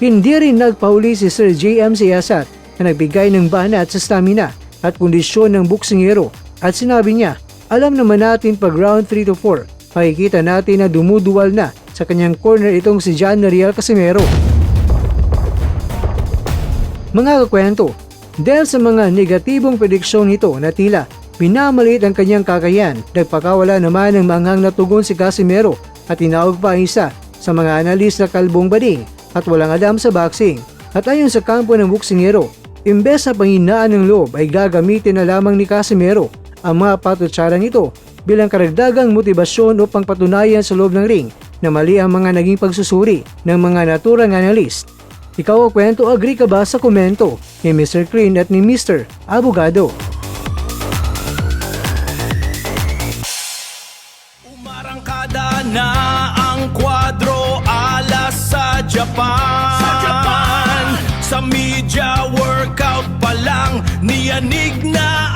Hindi rin nagpahuli si Sir JM Siyasat na nagbigay ng banat sa stamina at kondisyon ng boksingero at sinabi niya, alam naman natin pag round 3 to 4, makikita natin na dumuduwal na sa kanyang corner itong si John Nariel Casimero. Mga kakwento, dahil sa mga negatibong prediksyon nito na tila minamaliit ang kanyang kakayahan, nagpakawala naman ng manghang na tugon si Casimero at tinawag pa ang isa sa mga analis na kalbong bading at walang alam sa boxing. At ayon sa kampo ng boksingero, imbes na panghinaan ng loob ay gagamitin na lamang ni Casimero ang mga patutsara nito bilang karagdagang motibasyon upang patunayan sa loob ng ring na mali ang mga naging pagsusuri ng mga naturang analyst. Ikaw ang kwento, agree ka ba sa komento ni Mr. Clean at ni Mr. Abogado? Umarangkada na ang kwadro alas sa Japan. Sa media workout pa lang niyanig na